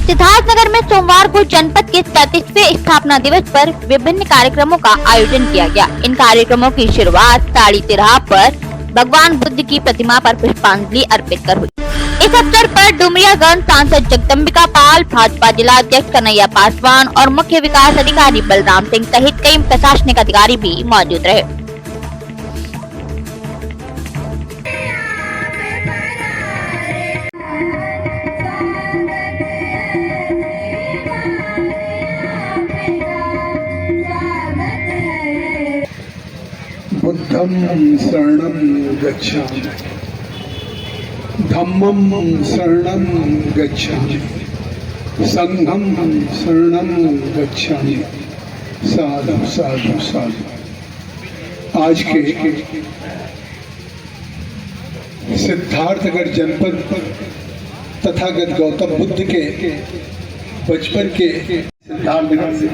सिद्धार्थनगर में सोमवार को जनपद के 37वें स्थापना दिवस पर विभिन्न कार्यक्रमों का आयोजन किया गया। इन कार्यक्रमों की शुरुआत ताड़ी तिराहा पर भगवान बुद्ध की प्रतिमा पर पुष्पांजलि अर्पित कर हुई। इस अवसर पर डुमरियागंज सांसद जगदम्बिका पाल, भाजपा जिला अध्यक्ष कन्हैया पासवान और मुख्य विकास अधिकारी बलराम सिंह सहित कई प्रशासनिक अधिकारी भी मौजूद रहे। बुद्धं शरणं गच्छामि, धम्मं शरणं गच्छामि, संघं शरणं गच्छामि। साधु साधु साधु। आज के सिद्धार्थनगर जनपद तथागत गौतम बुद्ध के बचपन के सिद्धार्थनगर से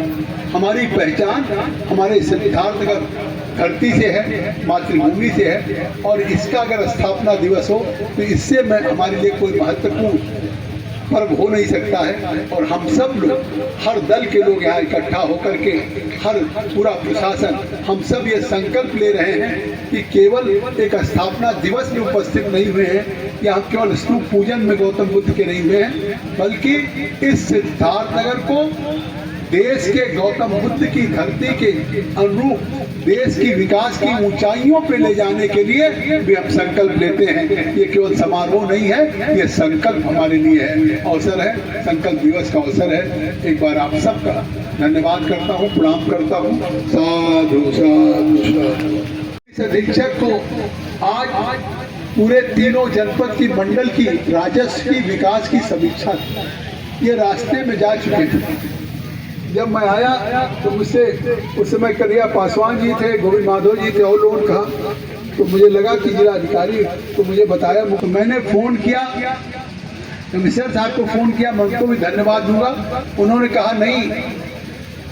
हमारी पहचान हमारे सिद्धार्थनगर धरती से है, मातृभूमि से है। और इसका अगर स्थापना दिवस हो तो इससे मैं हमारे लिए कोई महत्वपूर्ण पर्व हो नहीं सकता है। और हम सब लोग, हर दल के लोग यहाँ इकट्ठा होकर के, हर पूरा प्रशासन, हम सब ये संकल्प ले रहे हैं कि केवल एक स्थापना दिवस में उपस्थित नहीं हुए हैं या हम केवल स्तूप पूजन में गौतम बुद्ध के नहीं हुए हैं, बल्कि इस सिद्धार्थनगर को देश के गौतम बुद्ध की धरती के अनुरूप देश की विकास की ऊंचाइयों पे ले जाने के लिए भी हम संकल्प लेते हैं। ये केवल समारोह नहीं है, ये संकल्प हमारे लिए है, अवसर है, संकल्प दिवस का अवसर है। एक बार आप सबका धन्यवाद करता हूँ, प्रणाम करता हूँ। साधु साधु। इस अधीक्षक को आज पूरे तीनों जनपद की मंडल की राजस्व की विकास की समीक्षा, ये रास्ते में जा चुके थे। जब मैं आया तो मुझसे उस समय कन्हैया पासवान जी थे, गोविंद माधव जी थे और लोगों कहा, तो मुझे लगा कि जिला अधिकारी तो मुझे बताया। मैंने फ़ोन किया, कमिश्नर साहब को फ़ोन किया, मैं उनको भी धन्यवाद दूंगा। उन्होंने कहा नहीं,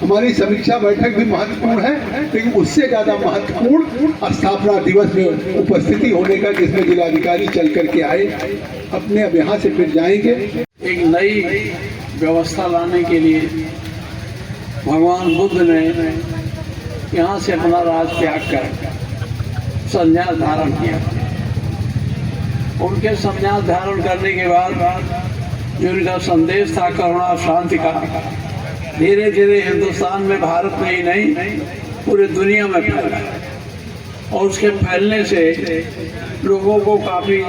हमारी समीक्षा बैठक भी महत्वपूर्ण है, लेकिन उससे ज़्यादा महत्वपूर्ण स्थापना दिवस में उपस्थिति होने का, जिसमें जिलाधिकारी चल करके आए। अपने अब यहाँ से फिर जाएंगे। एक नई व्यवस्था लाने के लिए भगवान बुद्ध ने यहाँ से अपना राज त्याग कर संन्यास धारण किया। उनके संन्यास धारण करने के बाद जो उनका संदेश था करुणा शांति का, धीरे धीरे हिंदुस्तान में, भारत में ही नहीं पूरी दुनिया में फैला। और उसके फैलने से लोगों को काफ़ी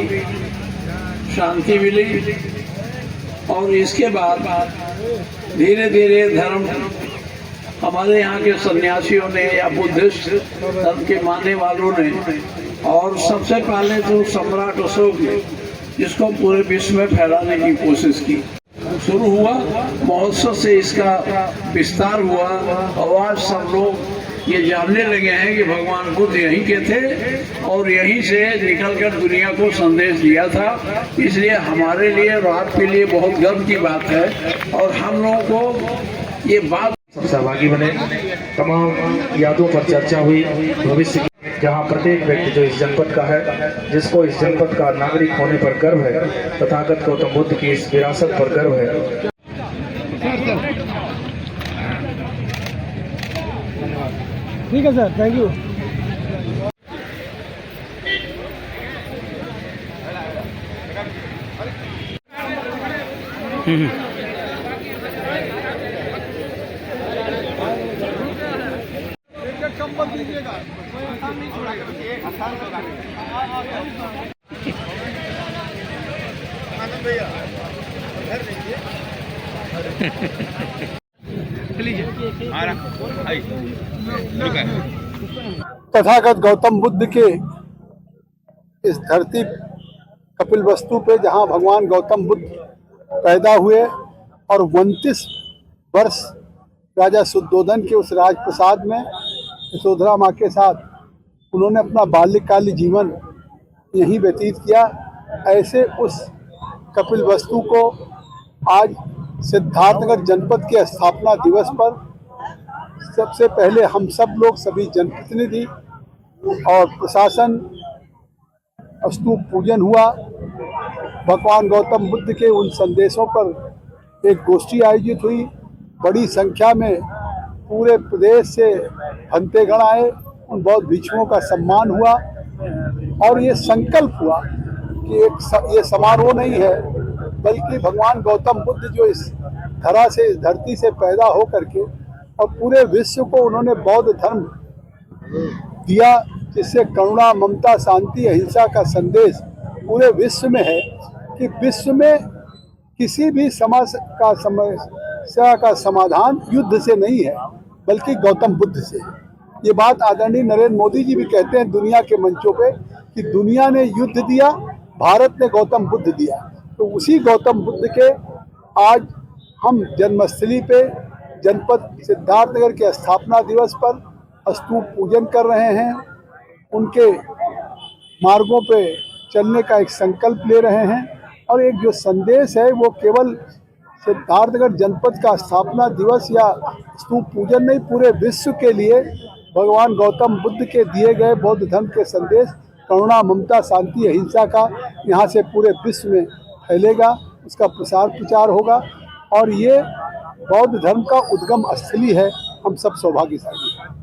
शांति मिली। और इसके बाद धीरे धीरे धर्म, हमारे यहाँ के सन्यासियों ने या बुद्धिस्ट धर्म के मानने वालों ने, और सबसे पहले तो सम्राट अशोक ने जिसको पूरे विश्व में फैलाने की कोशिश की, शुरू हुआ महोत्सव से इसका विस्तार हुआ। और आज सब लोग ये जानने लगे हैं कि भगवान बुद्ध यहीं के थे और यहीं से निकलकर दुनिया को संदेश दिया था। इसलिए हमारे लिए और आपके लिए बहुत गर्व की बात है। और हम लोगों को ये बात सहभागी बने, तमाम यादों पर चर्चा हुई भविष्य की, जहां प्रत्येक व्यक्ति जो इस जनपद का है, जिसको इस जनपद का नागरिक होने पर गर्व है, तथागत गौतम बुद्ध की इस विरासत पर गर्व है। ठीक है sir, thank you. Tathagata Gautam Buddha के इस धरती कपिल वस्तु पे, जहाँ भगवान गौतम बुद्ध पैदा हुए और 29 वर्ष राजा शुद्धोधन के उस राजप्रसाद में यशोधरा माँ के साथ उन्होंने अपना बाल्यकालीन जीवन यहीं व्यतीत किया। ऐसे उस कपिल वस्तु को आज सिद्धार्थनगर जनपद के स्थापना दिवस पर सबसे पहले हम सब लोग, सभी जनप्रतिनिधि और प्रशासन, स्तूप पूजन हुआ। भगवान गौतम बुद्ध के उन संदेशों पर एक गोष्ठी आयोजित हुई। बड़ी संख्या में पूरे प्रदेश से भंतेगण आए, उन बौद्ध भिक्षुओं का सम्मान हुआ और ये संकल्प हुआ कि ये समारोह नहीं है, बल्कि भगवान गौतम बुद्ध जो इस धरा से, इस धरती से पैदा हो करके और पूरे विश्व को उन्होंने बौद्ध धर्म दिया, जिससे करुणा, ममता, शांति, अहिंसा का संदेश पूरे विश्व में है कि विश्व में किसी भी समस्या का समाधान युद्ध से नहीं है, बल्कि गौतम बुद्ध से। ये बात आदरणीय नरेंद्र मोदी जी भी कहते हैं दुनिया के मंचों पे कि दुनिया ने युद्ध दिया, भारत ने गौतम बुद्ध दिया। तो उसी गौतम बुद्ध के आज हम जन्मस्थली पे जनपद सिद्धार्थनगर के स्थापना दिवस पर स्तूप पूजन कर रहे हैं। उनके मार्गों पे चलने का एक संकल्प ले रहे हैं और एक जो संदेश है वो केवल सिद्धार्थनगर जनपद का स्थापना दिवस या स्तूप पूजन नहीं, पूरे विश्व के लिए भगवान गौतम बुद्ध के दिए गए बौद्ध धर्म के संदेश करुणा, ममता, शांति, अहिंसा का यहाँ से पूरे विश्व में फैलेगा, उसका प्रसार प्रचार होगा और ये बौद्ध धर्म का उद्गम स्थली है। हम सब सौभाग्यशाली हैं।